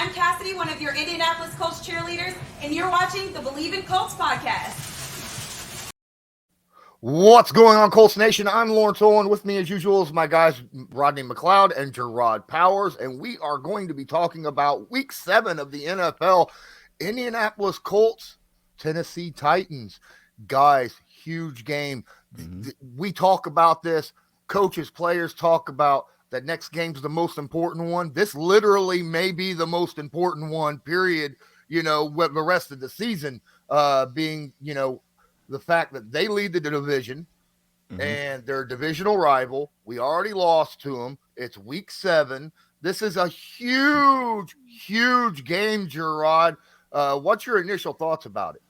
I'm Cassidy, one of your Indianapolis Colts cheerleaders, and you're watching the Bleav in Colts podcast. What's going on, Colts Nation? I'm Lawrence Owen. With me, as usual, is my guys Rodney McLeod and Jerraud Powers, and we are going to be talking about Week 7 of the NFL. Indianapolis Colts, Tennessee Titans. Guys, huge game. We talk about this. Coaches, players talk about that next game's the most important one. This literally may be the most important one, period, with the rest of the season being, the fact that they lead the division and they're a divisional rival. We already lost to them. It's Week 7. This is a huge, huge game, Jerraud. What's your initial thoughts about it?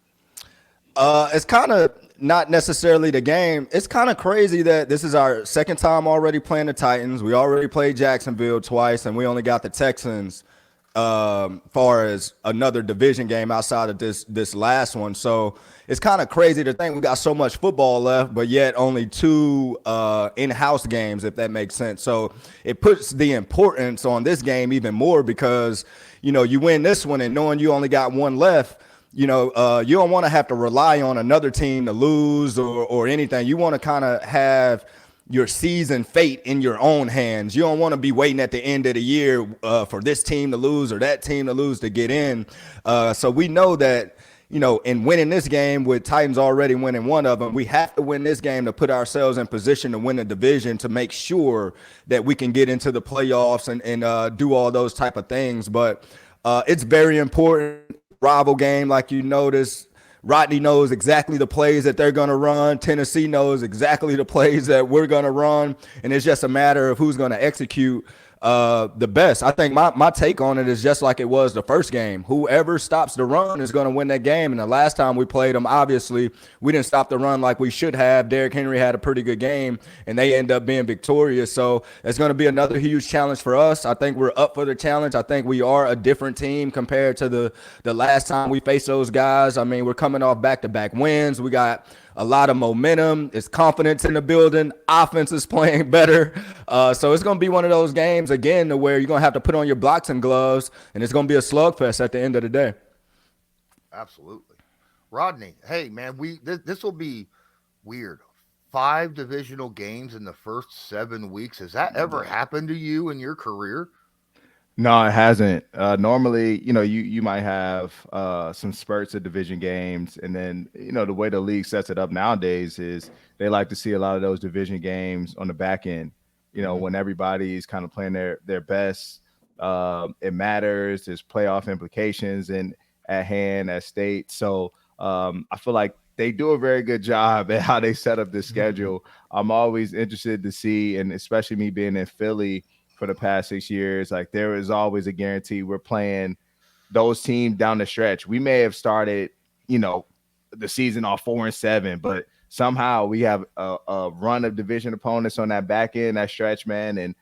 It's kind of not necessarily the game. It's kind of crazy that this is our second time already playing the Titans. We already played Jacksonville twice, and we only got the Texans far as another division game outside of this last one. So it's kind of crazy to think we got so much football left, but yet only 2 in-house games, if that makes sense. So it puts the importance on this game even more because, you win this one and knowing you only got one left, you don't want to have to rely on another team to lose or anything. You want to kind of have your season fate in your own hands. You don't want to be waiting at the end of the year for this team to lose or that team to lose to get in. So we know that, in winning this game with Titans already winning one of them, we have to win this game to put ourselves in position to win the division to make sure that we can get into the playoffs and do all those type of things. But it's very important. Rival game, like you noticed. Rodney knows exactly the plays that they're going to run. Tennessee knows exactly the plays that we're going to run. And it's just a matter of who's going to execute the best. I think my take on it is just like it was the first game. Whoever stops the run is going to win that game. And the last time we played them, obviously, we didn't stop the run like we should have. Derrick Henry had a pretty good game, and they end up being victorious. So it's going to be another huge challenge for us. I think we're up for the challenge. I think we are a different team compared to the last time we faced those guys. I mean, we're coming off back-to-back wins. We got a lot of momentum. It's confidence in the building. Offense is playing better. So it's going to be one of those games, again, to where you're going to have to put on your boxing gloves, and it's going to be a slugfest at the end of the day. Absolutely. Rodney, hey, man, this will be weird. 5 divisional games in the first 7 weeks. Has that ever happened to you in your career? No, it hasn't. Normally, you might have some spurts of division games, and then, the way the league sets it up nowadays is they like to see a lot of those division games on the back end, when everybody's kind of playing their best. It matters. There's playoff implications at hand, at state. So I feel like they do a very good job at how they set up this schedule. I'm always interested to see, and especially me being in Philly for the past 6 years, like there is always a guarantee we're playing those teams down the stretch. We may have started, the season off 4-7, but somehow we have a run of division opponents on that back end, that stretch, man. And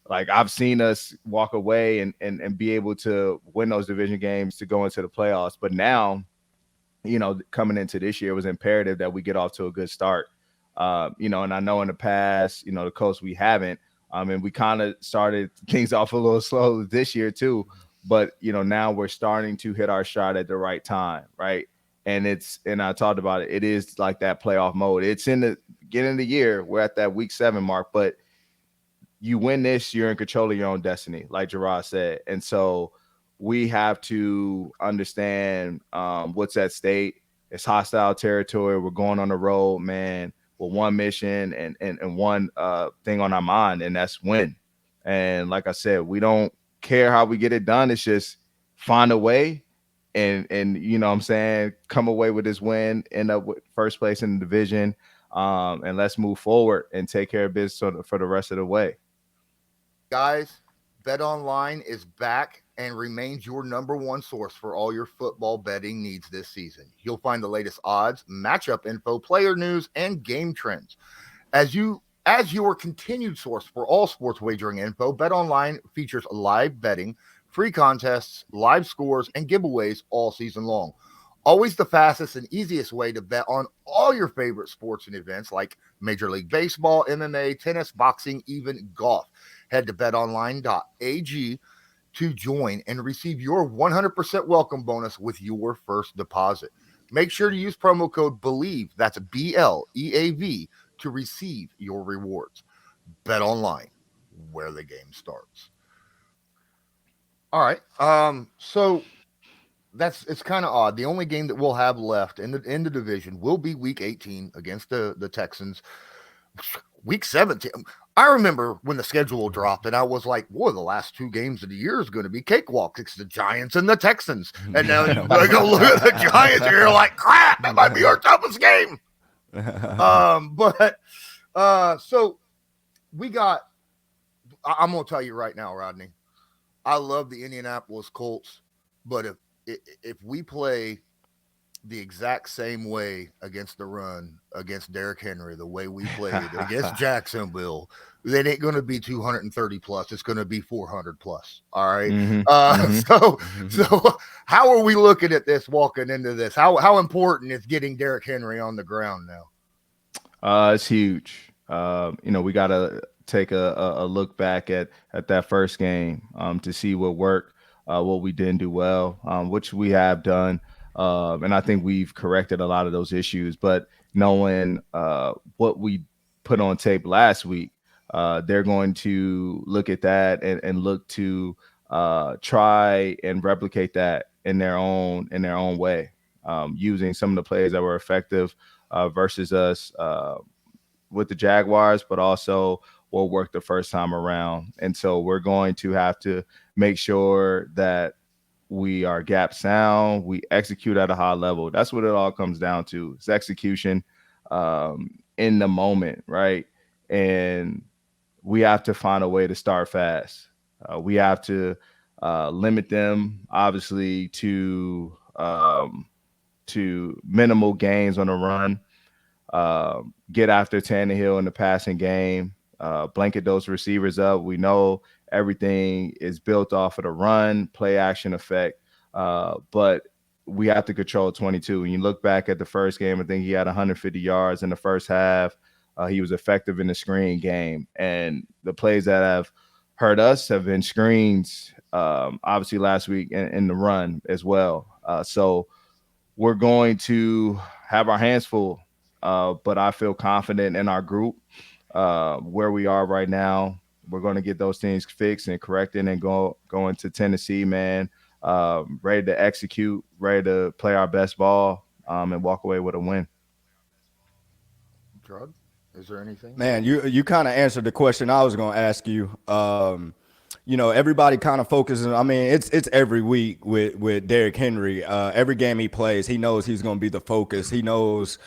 like I've seen us walk away and be able to win those division games to go into the playoffs. But now, coming into this year, it was imperative that we get off to a good start. And I know in the past, the Colts, we haven't. And we kind of started things off a little slow this year too, but now we're starting to hit our shot at the right time, right? And I talked about it. It is like that playoff mode. It's in the beginning of the year. We're at that Week 7 mark, but you win this, you're in control of your own destiny, like Jerraud said. And so we have to understand what's at stake. It's hostile territory. We're going on the road, man, with one mission and one thing on our mind, and that's win. And like I said, we don't care how we get it done. It's just find a way and what I'm saying, come away with this win, end up with first place in the division, and let's move forward and take care of business for the rest of the way. Guys, BetOnline is back and remains your number one source for all your football betting needs this season. You'll find the latest odds, matchup info, player news, and game trends. As your continued source for all sports wagering info, BetOnline features live betting, free contests, live scores, and giveaways all season long. Always the fastest and easiest way to bet on all your favorite sports and events like Major League Baseball, MMA, tennis, boxing, even golf. Head to betonline.ag to join and receive your 100% welcome bonus with your first deposit. Make sure to use promo code Bleav, that's BLEAV, to receive your rewards. Bet online, where the game starts. All right. So it's kind of odd. The only game that we'll have left in the division will be Week 18 against the Texans. Week 17. I remember when the schedule dropped, and I was like, boy, the last 2 games of the year is going to be cakewalk. It's the Giants and the Texans. And now you go look at the Giants, and you're like, crap, that might be our toughest game. So we got, I'm going to tell you right now, Rodney, I love the Indianapolis Colts, but if we play the exact same way against the run, against Derrick Henry, the way we played against Jacksonville, it ain't going to be 230 plus. It's going to be 400 plus. All right. So how are we looking at this walking into this? How important is getting Derrick Henry on the ground now? It's huge. We got to take a look back at that first game to see what worked, what we didn't do well, which we have done. And I think we've corrected a lot of those issues, but knowing what we put on tape last week, they're going to look at that and look to try and replicate that in their own way, using some of the plays that were effective versus us with the Jaguars, but also what worked the first time around. And so we're going to have to make sure that we are gap sound, we execute at a high level. That's what it all comes down to. It's execution in the moment, right? And we have to find a way to start fast. We have to limit them, obviously, to minimal gains on the run, get after Tannehill in the passing game, blanket those receivers up. We know everything is built off of the run, play action effect, but we have to control 22. When you look back at the first game, I think he had 150 yards in the first half. He was effective in the screen game. And the plays that have hurt us have been screens, obviously last week, in the run as well. So we're going to have our hands full, but I feel confident in our group where we are right now. We're going to get those things fixed and corrected and go into Tennessee, man, ready to execute, ready to play our best ball, and walk away with a win. Jerraud, is there anything? Man, you kind of answered the question I was going to ask you. Everybody kind of focuses. I mean, it's every week with Derrick Henry. Every game he plays, he knows he's going to be the focus. He knows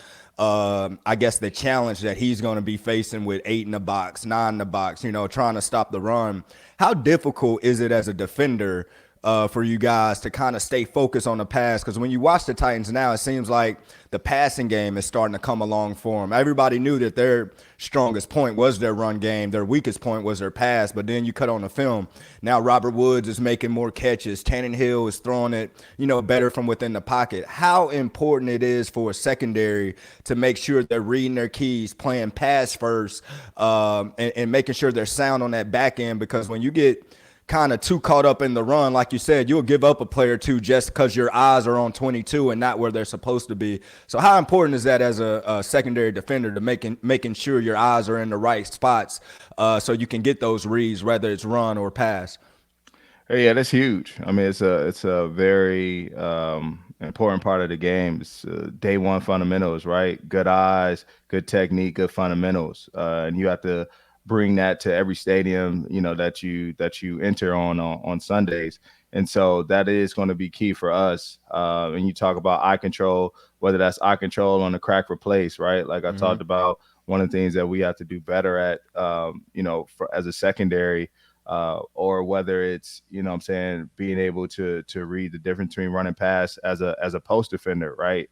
I guess the challenge that he's going to be facing with 8 in the box, 9 in the box, trying to stop the run. How difficult is it as a defender for you guys to kind of stay focused on the pass? Because when you watch the Titans now, it seems like the passing game is starting to come along for them. Everybody knew that their strongest point was their run game. Their weakest point was their pass. But then you cut on the film. Now Robert Woods is making more catches. Tannehill is throwing it, better from within the pocket. How important it is for a secondary to make sure they're reading their keys, playing pass first, and making sure they're sound on that back end. Because when you get kind of too caught up in the run, like you said, you'll give up a play or two just because your eyes are on 22 and not where they're supposed to be. So how important is that as a secondary defender to making sure your eyes are in the right spots so you can get those reads, whether it's run or pass? Yeah, that's huge. I mean, it's a very important part of the game. It's day one fundamentals, right? Good eyes, good technique, good fundamentals, and you have to bring that to every stadium, that you enter on Sundays. And so that is going to be key for us. And you talk about eye control, whether that's eye control on the crack replace, right? Like I talked about, one of the things that we have to do better at, as a secondary, or whether it's, being able to read the difference between run and pass as a post defender, right?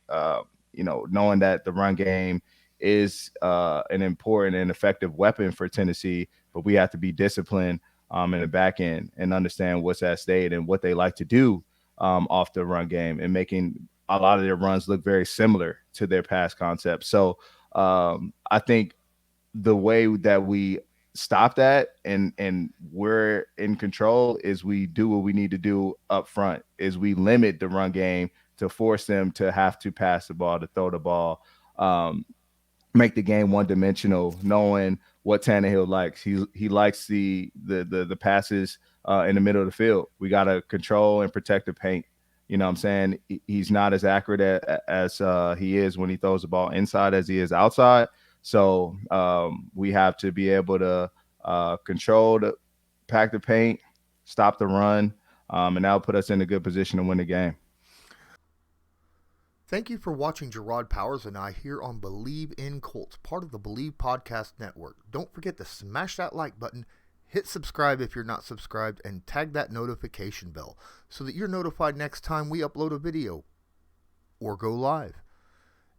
Knowing that the run game is an important and effective weapon for Tennessee, but we have to be disciplined in the back end and understand what's at stake and what they like to do off the run game, and making a lot of their runs look very similar to their pass concept. So I think the way that we stop that and we're in control is we do what we need to do up front, is we limit the run game to force them to have to pass the ball, to throw the ball, make the game one-dimensional, knowing what Tannehill likes. He likes the passes in the middle of the field. We got to control and protect the paint. You know what I'm saying? He's not as accurate as he is when he throws the ball inside as he is outside. So we have to be able to control the pack the paint, stop the run, and that'll put us in a good position to win the game. Thank you for watching Jerraud Powers and I here on Bleav in Colts, part of the Bleav Podcast Network. Don't forget to smash that like button, hit subscribe if you're not subscribed, and tag that notification bell so that you're notified next time we upload a video or go live.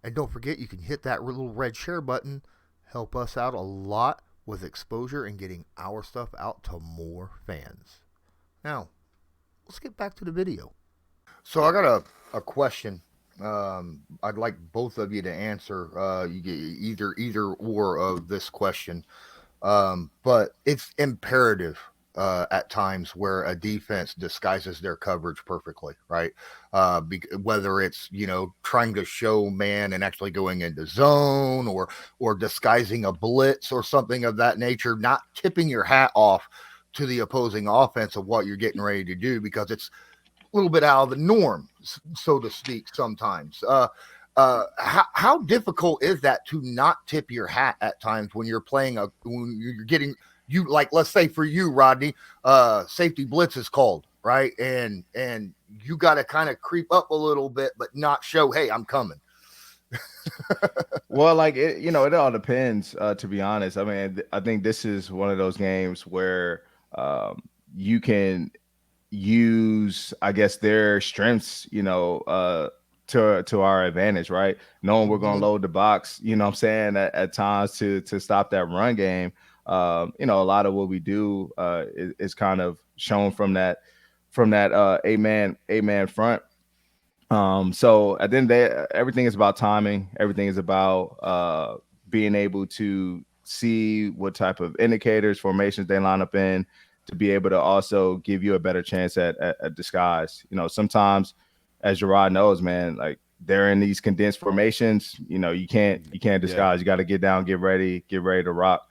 And don't forget, you can hit that little red share button, help us out a lot with exposure and getting our stuff out to more fans. Now, let's get back to the video. So I got a question. I'd like both of you to answer. You get either or of this question, but it's imperative at times where a defense disguises their coverage perfectly, right? Whether it's trying to show man and actually going into zone, or disguising a blitz or something of that nature, not tipping your hat off to the opposing offense of what you're getting ready to do, because it's a little bit out of the norm, so to speak, sometimes. How difficult is that to not tip your hat at times when you're playing when you're getting, like, let's say for you, Rodney, safety blitz is called, right? And you got to kind of creep up a little bit, but not show, hey, I'm coming. Well, like, it all depends, to be honest. I mean, I think this is one of those games where you can use, I guess, their strengths, to our advantage, right? Knowing we're going to load the box, you know what I'm saying, at times to stop that run game. A lot of what we do is kind of shown from that eight-man front. So at the end of the day, everything is about timing. Everything is about being able to see what type of indicators, formations they line up in, to be able to also give you a better chance at disguise. Sometimes, as Jerraud knows, man, like, they're in these condensed formations. You can't disguise. Yeah. You got to get down, get ready to rock.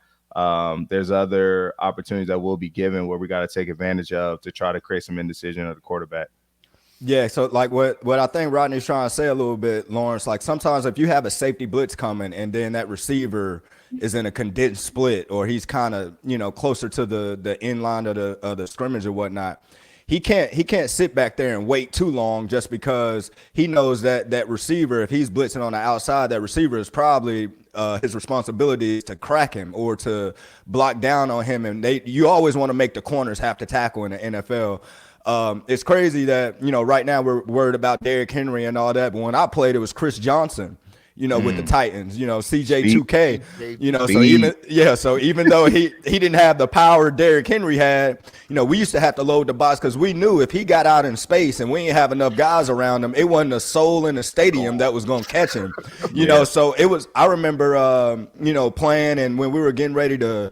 There's other opportunities that we'll be given where we got to take advantage of to try to create some indecision of the quarterback. Yeah, so like what I think Rodney's trying to say a little bit, Lawrence, like sometimes if you have a safety blitz coming and then that receiver is in a condensed split, or he's kind of, closer to the end line of the scrimmage or whatnot, he can't sit back there and wait too long, just because he knows that receiver, if he's blitzing on the outside, that receiver is probably his responsibility is to crack him or to block down on him. And you always want to make the corners have to tackle in the NFL. It's crazy that, right now we're worried about Derrick Henry and all that. But when I played, it was Chris Johnson, with the Titans, CJ2K, so even though he didn't have the power Derrick Henry had, we used to have to load the box because we knew if he got out in space and we didn't have enough guys around him, it wasn't a soul in the stadium that was going to catch him, so it was, I remember, playing, and when we were getting ready to,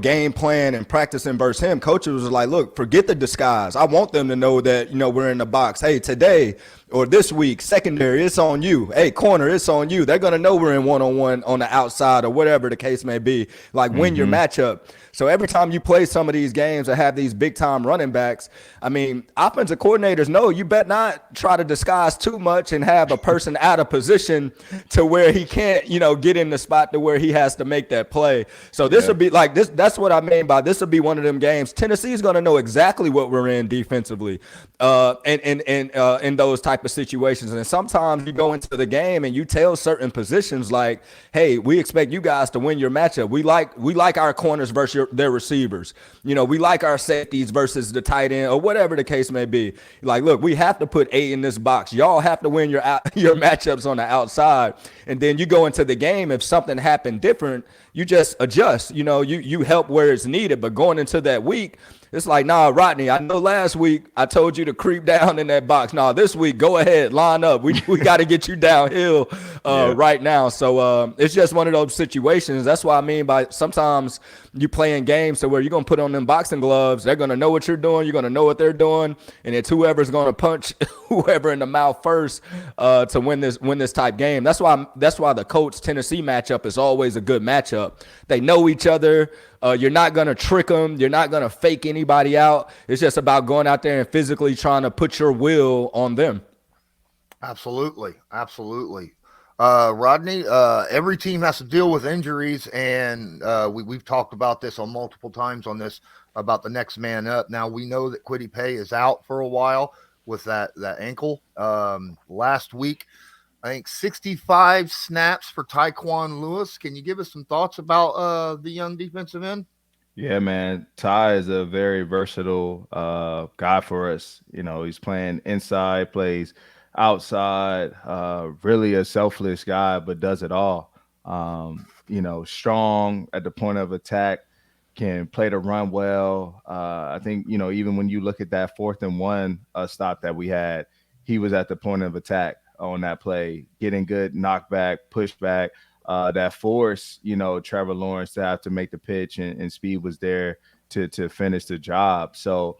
game plan and practicing versus him, coaches was like, look, forget the disguise. I want them to know that, we're in the box. Hey, today or this week, secondary, it's on you. Hey, corner, it's on you. They're going to know we're in one-on-one on the outside or whatever the case may be, like win your matchup. So every time you play some of these games that have these big-time running backs, I mean, offensive coordinators know you better not try to disguise too much and have a person out of position to where he can't, get in the spot to where he has to make that play. So this will be like this. That's what I mean by this will be one of them games. Tennessee is going to know exactly what we're in defensively, and in those type of situations. And sometimes you go into the game and you tell certain positions like, hey, we expect you guys to win your matchup. We like our corners versus their receivers. We like our safeties versus the tight end or whatever the case may be. Like, look, we have to put 8 in this box. Y'all have to win your matchups on the outside. And then you go into the game. If something happened different, you just adjust. You help where it's needed. But going into that week, it's like, nah, Rodney, I know last week I told you to creep down in that box. Nah, this week, go ahead, line up. We got to get you downhill right now. So it's just one of those situations. That's what I mean by sometimes you playing games to where you're going to put on them boxing gloves. They're going to know what you're doing. You're going to know what they're doing. And it's whoever's going to punch whoever in the mouth first to win this type game. That's why the Colts-Tennessee matchup is always a good matchup. They know each other. You're not going to trick them. You're not going to fake anybody out. It's just about going out there and physically trying to put your will on them. Absolutely. Rodney, every team has to deal with injuries, and we've talked about this on multiple times on this about the next man up. Now, we know that Kwity Paye is out for a while with that ankle. Last week, I think 65 snaps for Tyquan Lewis. Can you give us some thoughts about the young defensive end? Yeah, man. Ty is a very versatile guy for us. He's playing inside, plays outside, really a selfless guy, but does it all. Strong at the point of attack, can play the run well. I think, even when you look at that 4th and 1 stop that we had, he was at the point of attack on that play, getting good knockback, pushback, that force, Trevor Lawrence to have to make the pitch, and speed was there to finish the job. So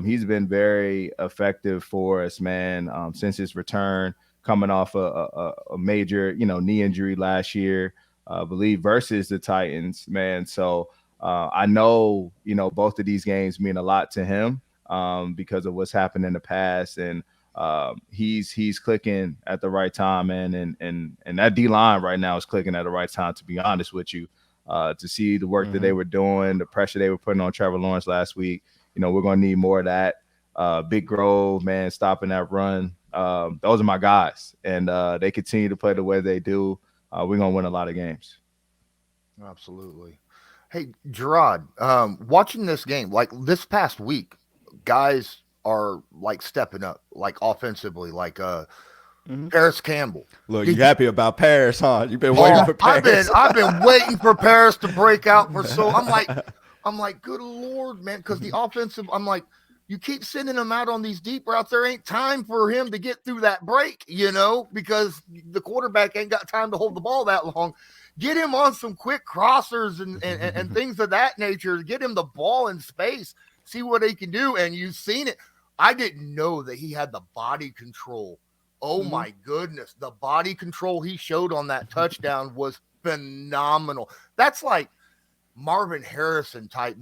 he's been very effective for us, man, since his return, coming off a major, knee injury last year, Bleav versus the Titans, man. So I know, both of these games mean a lot to him because of what's happened in the past, and he's clicking at the right time, man, and that D-line right now is clicking at the right time, to be honest with you. To see the work that they were doing, the pressure they were putting on Trevor Lawrence last week, we're going to need more of that. Big Grove, man, stopping that run. Those are my guys, and they continue to play the way they do. We're going to win a lot of games. Absolutely. Hey, Jerraud, watching this game, like this past week, guys are like stepping up, like offensively, like Parris Campbell. Look, you happy about Parris, huh? You've been waiting for Parris. I've been waiting for Parris to break out for so. I'm like, good Lord, man, because the offensive. I'm like, you keep sending him out on these deep routes. There ain't time for him to get through that break, because the quarterback ain't got time to hold the ball that long. Get him on some quick crossers and things of that nature. Get him the ball in space. See what he can do. And you've seen it. I didn't know that he had the body control. Oh, my goodness. The body control he showed on that touchdown was phenomenal. That's like Marvin Harrison type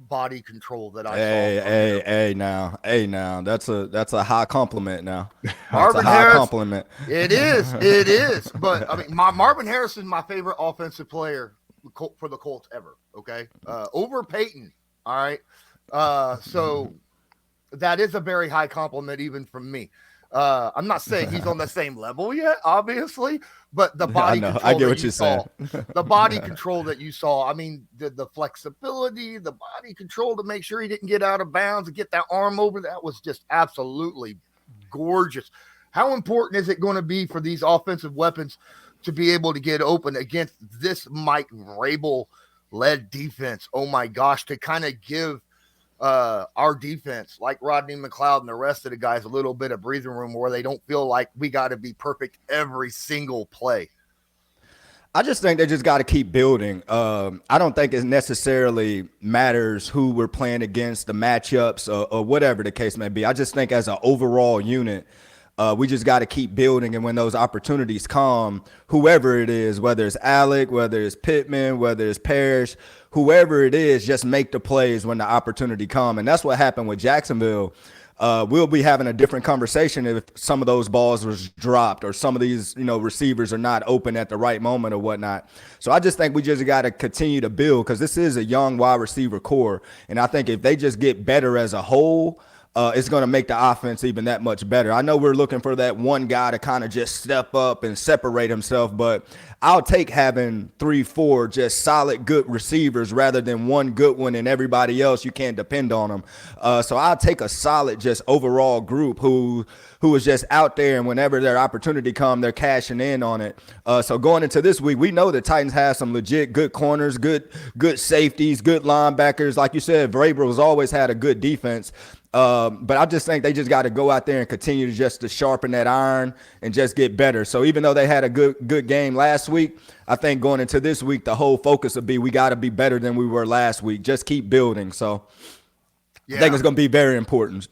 body control that I saw. Hey, now. That's a high compliment now. Marvin Harrison, compliment. It is. But, I mean, Marvin Harrison is my favorite offensive player for the Colts ever, okay? Over Peyton, all right? So that is a very high compliment even from me. I'm not saying he's on the same level yet, obviously, but the body control I get what you're saying. The body control that you saw, I mean, the flexibility, the body control to make sure he didn't get out of bounds and get that arm over, that was just absolutely gorgeous. How important is it going to be for these offensive weapons to be able to get open against this Mike Vrabel-led defense? Oh, my gosh, to kind of give our defense, like Rodney McLeod and the rest of the guys, a little bit of breathing room where they don't feel like we got to be perfect every single play. I just think they just got to keep building. I don't think it necessarily matters who we're playing against, the matchups, or whatever the case may be. I just think as an overall unit, we just got to keep building. And when those opportunities come, whoever it is, whether it's Alec, whether it's Pittman, whether it's Parrish, whoever it is, just make the plays when the opportunity come. And that's what happened with Jacksonville. We'll be having a different conversation if some of those balls was dropped or some of these, receivers are not open at the right moment or whatnot. So I just think we just got to continue to build because this is a young wide receiver core. And I think if they just get better as a whole, it's going to make the offense even that much better. I know we're looking for that one guy to kind of just step up and separate himself, but I'll take having 3-4 just solid, good receivers rather than one good one and everybody else you can't depend on them. So I'll take a solid, just overall group who is just out there, and whenever their opportunity comes, they're cashing in on it. So going into this week, we know the Titans have some legit good corners, good safeties, good linebackers. Like you said, Vrabel's always had a good defense. But I just think they just got to go out there and continue to sharpen that iron and just get better. So even though they had a good game last week, I think going into this week, the whole focus will be we got to be better than we were last week. Just keep building. So I think it's going to be very important.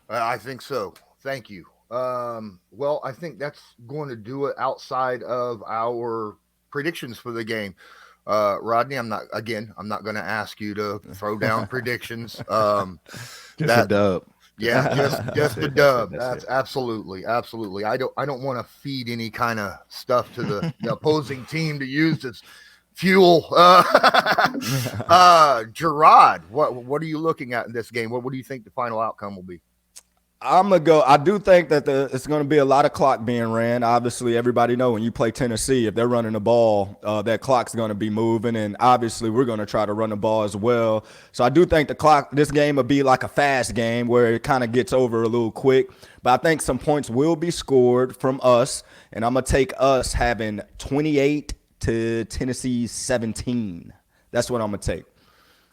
I think so. Thank you. Well, I think that's going to do it outside of our predictions for the game. Rodney, I'm not going to ask you to throw down predictions. Just a dub. Yeah, just a dub. That's absolutely. I don't want to feed any kind of stuff to the opposing team to use as fuel. Jerraud, what are you looking at in this game? What do you think the final outcome will be? I'm going to go. I do think that it's going to be a lot of clock being ran. Obviously, everybody know when you play Tennessee, if they're running the ball, that clock's going to be moving. And obviously, we're going to try to run the ball as well. So I do think this game will be like a fast game where it kind of gets over a little quick. But I think some points will be scored from us. And I'm going to take us having 28 to Tennessee 17. That's what I'm going to take.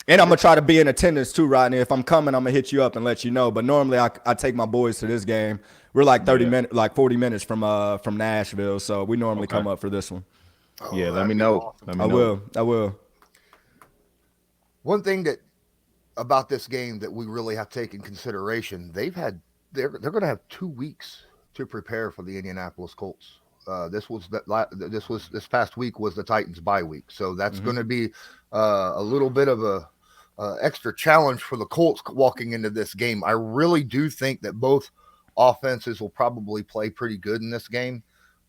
And I'm going to try to be in attendance too, Rodney. If I'm coming, I'm going to hit you up and let you know. But normally I take my boys to this game. We're like 40 minutes from Nashville. So we normally come up for this one. Yeah, let me know. Awesome. I will. One thing about this game that we really have to take in consideration, they're going to have 2 weeks to prepare for the Indianapolis Colts. This past week was the Titans bye week. So that's going to be a little bit of a extra challenge for the Colts walking into this game. I really do think that both offenses will probably play pretty good in this game.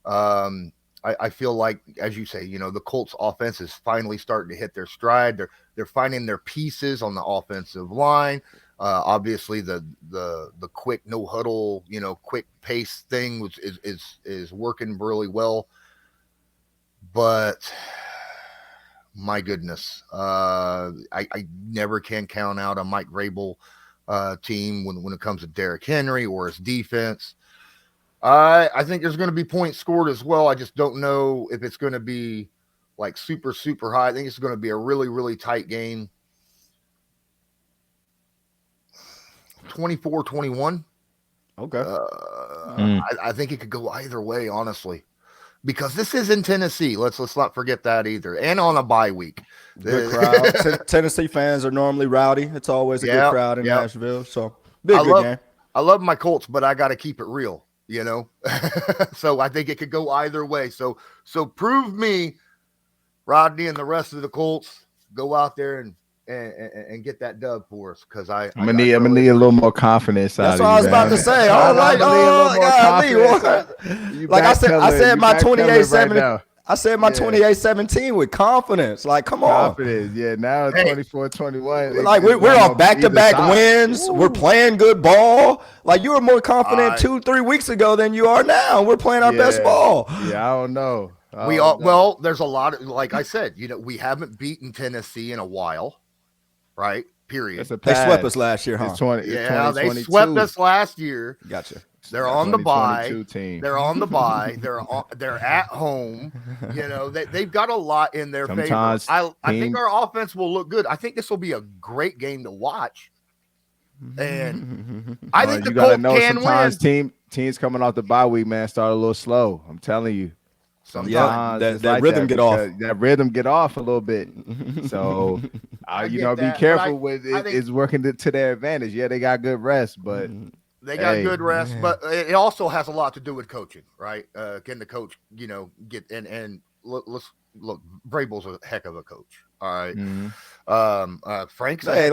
I feel like, as you say, the Colts offense is finally starting to hit their stride. They're finding their pieces on the offensive line. Obviously the quick no huddle, quick pace thing is working really well. But my goodness, I never can count out a Mike Vrabel team when it comes to Derrick Henry or his defense. I think there's going to be points scored as well. I just don't know if it's going to be like super, super high. I think it's going to be a really, really tight game. 24-21. Okay. I think it could go either way, honestly, because this is in Tennessee. Let's not forget that either, and on a bye week. Good crowd. Tennessee fans are normally rowdy. It's always a good crowd in Nashville. So big game. I love my Colts, but I got to keep it real, So I think it could go either way. So prove me, Rodney, and the rest of the Colts, go out there and get that dub for us, because I'm gonna need a little more confidence. That's what I was about to say. I said my 28-17. I said my 28-17 with confidence. Like, come on. Confidence. Yeah, now it's 24-21. Like, we're on back-to-back wins. Ooh. We're playing good ball. Like, you were more confident 2-3 weeks ago than you are now. We're playing our best ball. Yeah, I don't know. Well, there's a lot of, like I said, we haven't beaten Tennessee in a while. Right. Period. They swept us last year, huh? They swept us last year. Gotcha. They're on the bye. They're on the bye. They're at home. They've got a lot in their favor. I think our offense will look good. I think this will be a great game to watch. And I think the Colts can win. Teams coming off the bye week, man, start a little slow. I'm telling you. Sometimes that rhythm get off. That rhythm get off a little bit. So, be careful with it. It's working to their advantage. Yeah, they got good rest, but they got good rest. But it also has a lot to do with coaching, right? Can the coach, get and let's look. Vrabel's a heck of a coach. All right. Frank's a heck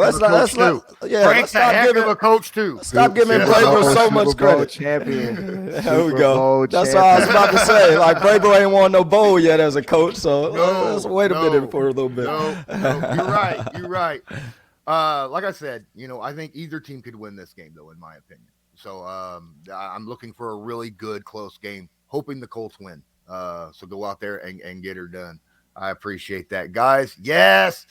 of a coach too. Stop giving Vrabel so much credit. Champion. There we go. That's what I was about to say. Like, Vrabel ain't won no bowl yet as a coach, so let's wait a minute for a little bit. No, you're right. Like I said, I think either team could win this game, though, in my opinion. So I'm looking for a really good, close game, hoping the Colts win. So go out there and get her done. I appreciate that, guys. Yes,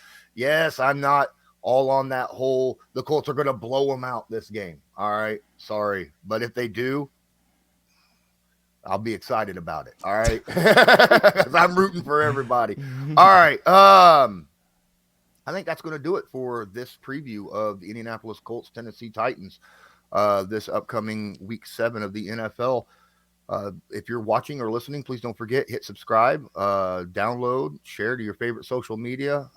I'm not all on that whole the Colts are going to blow them out this game. All right, sorry. But if they do, I'll be excited about it. All right. Because I'm rooting for everybody. All right. I think that's going to do it for this preview of the Indianapolis Colts, Tennessee Titans, this upcoming week 7 of the NFL. If you're watching or listening, please don't forget, hit subscribe, download, share to your favorite social media.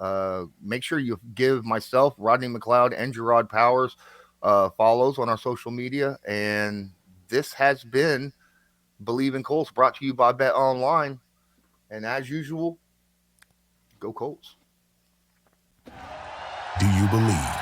Make sure you give myself, Rodney McLeod, and Jerraud Powers follows on our social media. And this has been Bleav in Colts, brought to you by Bet Online. And as usual, go Colts. Do you believe?